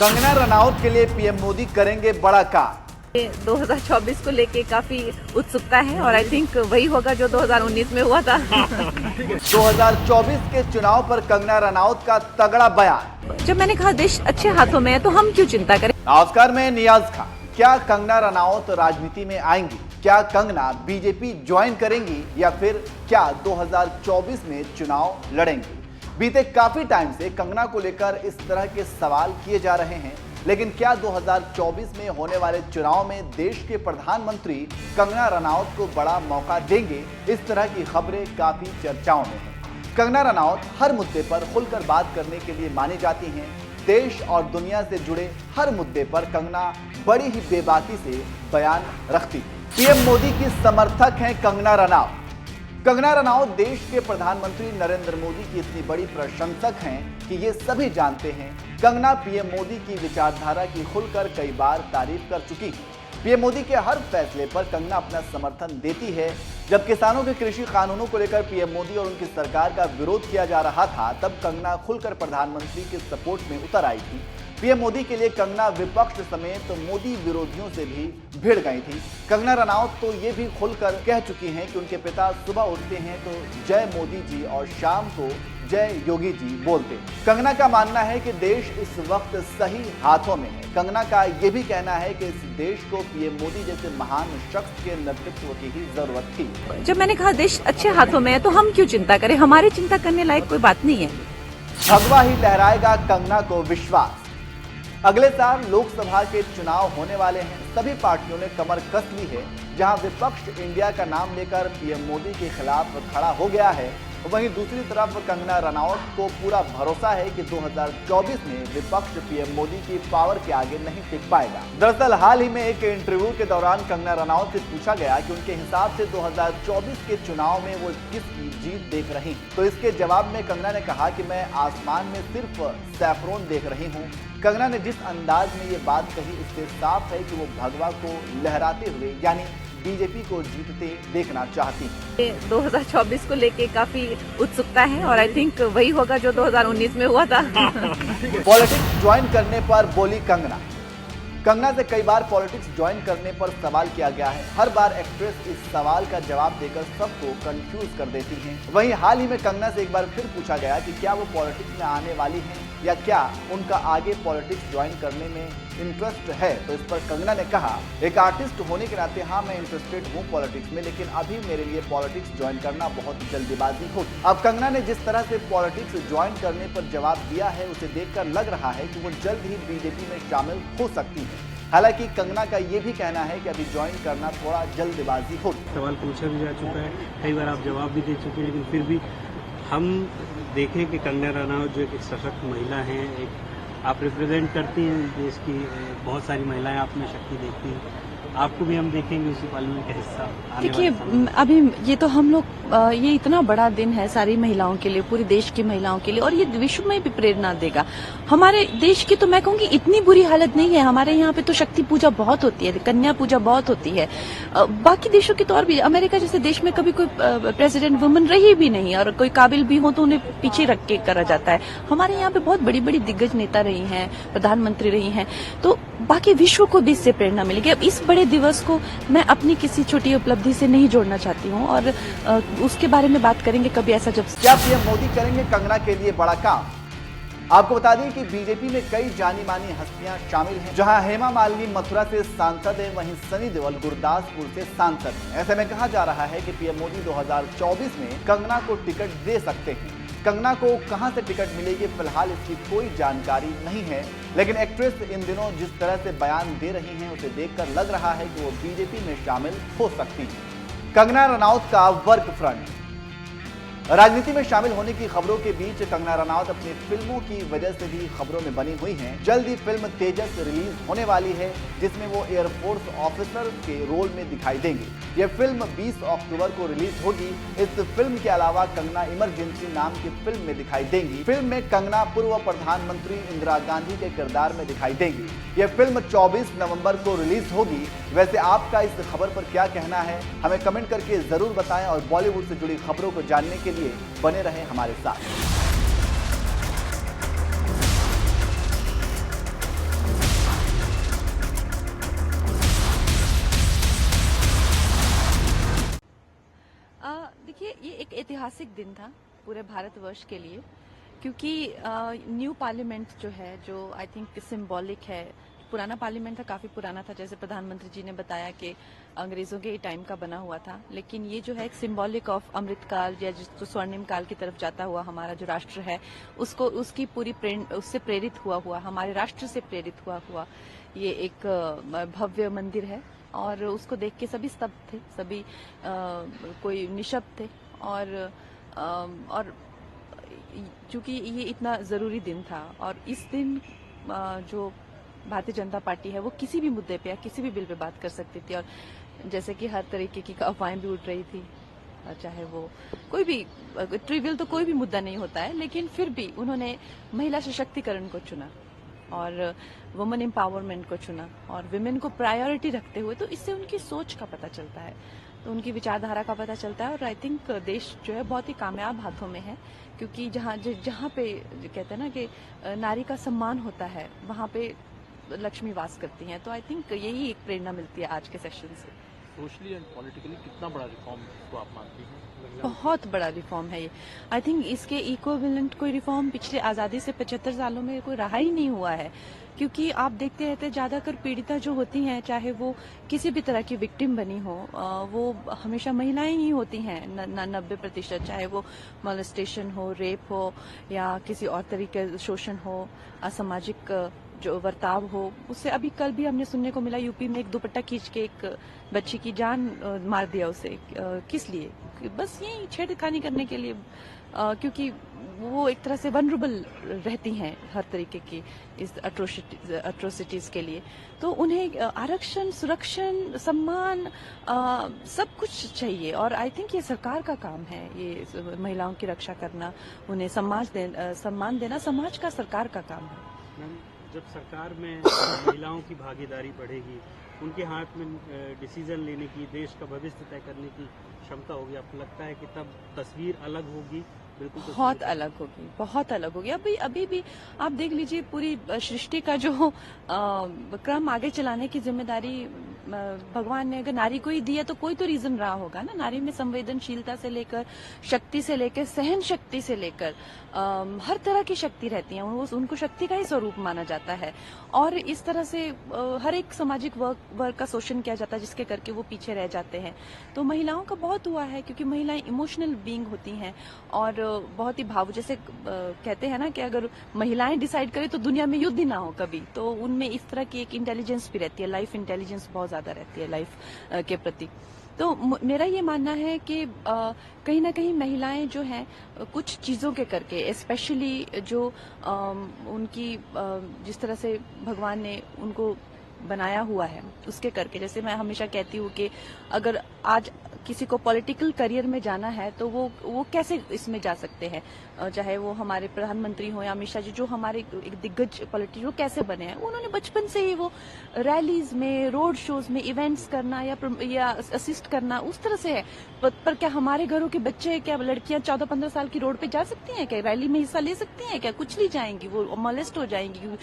कंगना रनौत के लिए पीएम मोदी करेंगे बड़ा काम। 2024 को लेके काफी उत्सुकता है और आई थिंक वही होगा जो 2019 में हुआ था। 2024 के चुनाव पर कंगना रनौत का तगड़ा बयान। जब मैंने कहा देश अच्छे हाथों में है तो हम क्यों चिंता करें। नमस्कार, मैं नियाज खान। क्या कंगना रनौत राजनीति में आएंगी? क्या कंगना बीजेपी ज्वाइन करेंगी या फिर क्या 2024 में चुनाव लड़ेंगी? बीते काफी टाइम से कंगना को लेकर इस तरह के सवाल किए जा रहे हैं, लेकिन क्या 2024 में होने वाले चुनाव में देश के प्रधानमंत्री कंगना रनौत को बड़ा मौका देंगे? इस तरह की खबरें काफी चर्चाओं में हैं। कंगना रनौत हर मुद्दे पर खुलकर बात करने के लिए मानी जाती हैं। देश और दुनिया से जुड़े हर मुद्दे पर कंगना बड़ी ही बेबाकी से बयान रखती है। पीएम मोदी की समर्थक हैं कंगना रनौत। कंगना रनौत देश के प्रधानमंत्री नरेंद्र मोदी की इतनी बड़ी प्रशंसक हैं कि ये सभी जानते हैं। कंगना पीएम मोदी की विचारधारा की खुलकर कई बार तारीफ कर चुकी है। पीएम मोदी के हर फैसले पर कंगना अपना समर्थन देती है। जब किसानों के कृषि कानूनों को लेकर पीएम मोदी और उनकी सरकार का विरोध किया जा रहा था, तब कंगना खुलकर प्रधानमंत्री के सपोर्ट में उतर आई थी। पीएम मोदी के लिए कंगना विपक्ष समेत मोदी विरोधियों से भी भिड़ गई थी। कंगना रनौत तो ये भी खुलकर कह चुकी हैं कि उनके पिता सुबह उठते हैं तो जय मोदी जी और शाम को जय योगी जी बोलते हैं। कंगना का मानना है कि देश इस वक्त सही हाथों में है। कंगना का ये भी कहना है कि इस देश को पीएम मोदी जैसे महान शख्स के नेतृत्व की ही जरूरत थी। जब मैंने कहा देश अच्छे हाथों में है तो हम क्यों चिंता करें, हमारी चिंता करने लायक कोई बात नहीं है। भगवा ही लहराएगा कंगना को विश्वास। अगले साल लोकसभा के चुनाव होने वाले हैं। सभी पार्टियों ने कमर कस ली है। जहां विपक्ष इंडिया का नाम लेकर पीएम मोदी के खिलाफ खड़ा हो गया है, वहीं दूसरी तरफ कंगना रनौत को पूरा भरोसा है कि 2024 में विपक्ष पीएम मोदी की पावर के आगे नहीं टिक पाएगा। दरअसल हाल ही में एक इंटरव्यू के दौरान कंगना रनौत से पूछा गया कि उनके हिसाब से 2024 के चुनाव में वो किसकी जीत देख रही हैं। तो इसके जवाब में कंगना ने कहा कि मैं आसमान में सिर्फ सैफरोन देख रही हूँ। कंगना ने जिस अंदाज में ये बात कही, इससे साफ है कि वो भगवा को लहराते हुए यानी बीजेपी को जीतते देखना चाहती है। 2024 को लेके काफी उत्सुकता है और आई थिंक वही होगा जो 2019 में हुआ था। पॉलिटिक्स ज्वाइन करने पर बोली कंगना। कंगना से कई बार पॉलिटिक्स ज्वाइन करने पर सवाल किया गया है। हर बार एक्ट्रेस इस सवाल का जवाब देकर सबको कंफ्यूज कर देती हैं। वहीं हाल ही में कंगना से एक बार फिर पूछा गया कि क्या वो पॉलिटिक्स में आने वाली हैं या क्या उनका आगे पॉलिटिक्स ज्वाइन करने में इंटरेस्ट है। तो इस पर कंगना ने कहा, एक आर्टिस्ट होने के नाते हाँ मैं इंटरेस्टेड हूँ पॉलिटिक्स में, लेकिन अभी मेरे लिए पॉलिटिक्स ज्वाइन करना बहुत जल्दीबाजी होगी। अब कंगना ने जिस तरह से पॉलिटिक्स ज्वाइन करने पर जवाब दिया है, उसे देखकर लग रहा है कि वो जल्द ही बीजेपी में शामिल हो सकती है। हालांकि कंगना का ये भी कहना है कि अभी ज्वाइन करना थोड़ा जल्दबाजी होगी। सवाल पूछा भी जा चुका है, कई बार आप जवाब भी दे चुके हैं, लेकिन फिर भी हम देखें कि कंगना रनौत जो एक सशक्त महिला हैं, एक आप रिप्रेजेंट करती हैं देश की बहुत सारी महिलाएं आप में शक्ति देखती हैं। आपको भी हम देखेंगे उसी पार्लियामेंट का हिस्सा। देखिए अभी ये तो हम लोग ये इतना बड़ा दिन है सारी महिलाओं के लिए, पूरे देश की महिलाओं के लिए, और ये विश्व में भी प्रेरणा देगा। हमारे देश की तो मैं कहूँगी इतनी बुरी हालत नहीं है। हमारे यहाँ पे तो शक्ति पूजा बहुत होती है, कन्या पूजा बहुत होती है। बाकी देशों की तो और भी, अमेरिका जैसे देश में कभी कोई प्रेसिडेंट वुमन रही भी नहीं और कोई काबिल भी हो तो उन्हें पीछे रख के करा जाता है। हमारे यहाँ पे बहुत बड़ी बड़ी दिग्गज नेता रही हैं, प्रधानमंत्री रही हैं, तो बाकी विश्व को भी इससे प्रेरणा मिलेगी। अब इस बड़े दिवस को मैं अपनी किसी छोटी उपलब्धि से नहीं जोड़ना चाहती हूँ और उसके बारे में बात करेंगे कभी ऐसा जब। क्या पीएम मोदी करेंगे कंगना के लिए बड़ा काम? आपको बता दें कि बीजेपी में कई जानी मानी हस्तियां शामिल हैं। जहां हेमा मालिनी मथुरा से सांसद है, वहीं सनी देओल गुरदासपुर से सांसद है। ऐसे में कहा जा रहा है कि पीएम मोदी 2024 में कंगना को टिकट दे सकते हैं। कंगना को कहां से टिकट मिलेगी, फिलहाल इसकी कोई जानकारी नहीं है, लेकिन एक्ट्रेस इन दिनों जिस तरह से बयान दे रही हैं, उसे देखकर लग रहा है कि वो बीजेपी में शामिल हो सकती है। कंगना रनौत का वर्क फ्रंट। राजनीति में शामिल होने की खबरों के बीच कंगना रनौत अपनी फिल्मों की वजह से भी खबरों में बनी हुई हैं। जल्द ही फिल्म तेजस रिलीज होने वाली है, जिसमें वो एयरफोर्स ऑफिसर के रोल में दिखाई देंगे। यह फिल्म 20 अक्टूबर को रिलीज होगी। इस फिल्म के अलावा कंगना इमरजेंसी नाम की फिल्म में दिखाई देंगी। फिल्म में कंगना पूर्व प्रधानमंत्री इंदिरा गांधी के किरदार में दिखाई देंगी। यह फिल्म 24 नवंबर को रिलीज होगी। वैसे आपका इस खबर पर क्या कहना है, हमें कमेंट करके जरूर बताएं और बॉलीवुड से जुड़ी खबरों को जानने के लिए बने रहें हमारे साथ। ऐतिहासिक दिन था पूरे भारतवर्ष के लिए, क्योंकि न्यू पार्लियामेंट जो है, जो आई थिंक सिंबॉलिक है। पुराना पार्लियामेंट था, काफी पुराना था, जैसे प्रधानमंत्री जी ने बताया कि अंग्रेजों के टाइम का बना हुआ था, लेकिन ये जो है एक सिंबॉलिक ऑफ अमृतकाल या जिसको स्वर्णिम काल की तरफ जाता हुआ हमारा जो राष्ट्र है, उसको उसकी पूरी उससे प्रेरित हुआ हमारे राष्ट्र से प्रेरित हुआ ये एक भव्य मंदिर है। और उसको देख के सभी स्तब्ध थे, सभी कोई निशब्द थे। और चूंकि ये इतना जरूरी दिन था, और इस दिन जो भारतीय जनता पार्टी है वो किसी भी मुद्दे पे या किसी भी बिल पे बात कर सकती थी, और जैसे कि हर तरीके की अफवाहें भी उठ रही थी, चाहे वो कोई भी ट्रिवियल तो कोई भी मुद्दा नहीं होता है, लेकिन फिर भी उन्होंने महिला सशक्तिकरण को चुना और वुमेन एम्पावरमेंट को चुना और विमेन को प्रायोरिटी रखते हुए। तो इससे उनकी सोच का पता चलता है, तो उनकी विचारधारा का पता चलता है। और आई थिंक देश जो है बहुत ही कामयाब हाथों में है, क्योंकि जहाँ पे कहते हैं ना कि नारी का सम्मान होता है, वहाँ पे लक्ष्मी वास करती हैं। तो आई थिंक यही एक प्रेरणा मिलती है आज के सेशन से। सोशली एंड पॉलिटिकली कितना बड़ा रिफॉर्म को आप मानती हैं? बहुत बड़ा रिफॉर्म है ये। आई थिंक इसके इक्विवेलेंट कोई रिफॉर्म पिछले आजादी से 75 सालों में कोई रहा ही नहीं हुआ है, क्योंकि आप देखते रहते ज्यादातर पीड़िता जो होती हैं, चाहे वो किसी भी तरह की विक्टिम बनी हो, वो हमेशा महिलाएं ही होती हैं 90%, चाहे वो मोलेस्टेशन हो, रेप हो, या किसी और तरीके शोषण हो, असामाजिक जो बर्ताव हो। उससे अभी कल भी हमने सुनने को मिला, यूपी में एक दुपट्टा खींच के एक बच्ची की जान मार दिया उसे। किस लिए? बस यही छेड़खानी करने के लिए, क्योंकि वो एक तरह से वनरेबल रहती हैं हर तरीके की इस अट्रोसिटीज के लिए। तो उन्हें आरक्षण, सुरक्षण, सम्मान सब कुछ चाहिए, और आई थिंक ये सरकार का काम है, ये महिलाओं की रक्षा करना, उन्हें सम्मान देना समाज का, सरकार का काम है। जब सरकार में महिलाओं की भागीदारी बढ़ेगी, उनके हाथ में डिसीजन लेने की, देश का भविष्य तय करने की क्षमता होगी, आपको लगता है कि तब तस्वीर अलग होगी? बिल्कुल बहुत अलग होगी, बहुत अलग होगी। अभी भी आप देख लीजिए, पूरी सृष्टि का जो क्रम आगे चलाने की जिम्मेदारी भगवान ने अगर नारी को ही दिया, तो कोई तो रीजन रहा होगा ना। नारी में संवेदनशीलता से लेकर, शक्ति से लेकर, सहन शक्ति से लेकर हर तरह की शक्ति रहती है, उनको शक्ति का ही स्वरूप माना जाता है। और इस तरह से हर एक सामाजिक वर्ग का शोषण किया जाता है, जिसके करके वो पीछे रह जाते हैं। तो महिलाओं का बहुत हुआ है, क्योंकि महिलाएं इमोशनल बीइंग होती हैं और बहुत ही भावुक, जैसे कहते हैं ना कि अगर महिलाएं डिसाइड करें तो दुनिया में युद्ध ही ना हो कभी। तो उनमें इस तरह की एक इंटेलिजेंस भी रहती है, लाइफ इंटेलिजेंस बहुत ज्यादा रहती है लाइफ के प्रति। तो मेरा ये मानना है कि कहीं ना कहीं महिलाएं जो हैं कुछ चीजों के करके, स्पेशली जो उनकी जिस तरह से भगवान ने उनको बनाया हुआ है उसके करके, जैसे मैं हमेशा कहती हूँ कि अगर आज किसी को पॉलिटिकल करियर में जाना है तो वो कैसे इसमें जा सकते हैं, चाहे वो हमारे प्रधानमंत्री हो या अमित शाह जी, जो हमारे एक दिग्गज पॉलिटिशियन, वो कैसे बने हैं। उन्होंने बचपन से ही वो रैलीज में, रोड शोज में इवेंट्स करना या असिस्ट करना उस तरह से है। पर क्या हमारे घरों के बच्चे, क्या लड़कियां 14-15 साल की रोड पे जा सकती हैं? क्या रैली में हिस्सा ले सकती हैं? क्या कुछ नहीं जाएंगी, वो मोलेस्ट हो जाएंगी,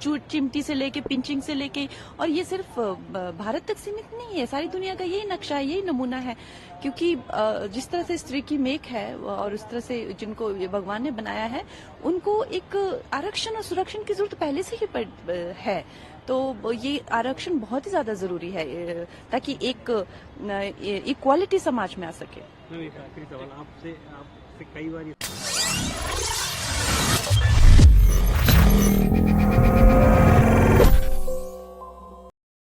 चिमटी से लेके, पिंचिंग से लेके। और ये सिर्फ भारत तक सीमित नहीं है, सारी दुनिया का यही नक्शा है, यही नमूना है। क्योंकि जिस तरह से स्त्री की मेक है और उस तरह से जिनको भगवान ने बनाया है, उनको एक आरक्षण और सुरक्षण की जरूरत पहले से ही है। तो ये आरक्षण बहुत ही ज्यादा जरूरी है, ताकि एक इक्वालिटी समाज में आ सके। एक आखिरी सवाल आपसे कई बार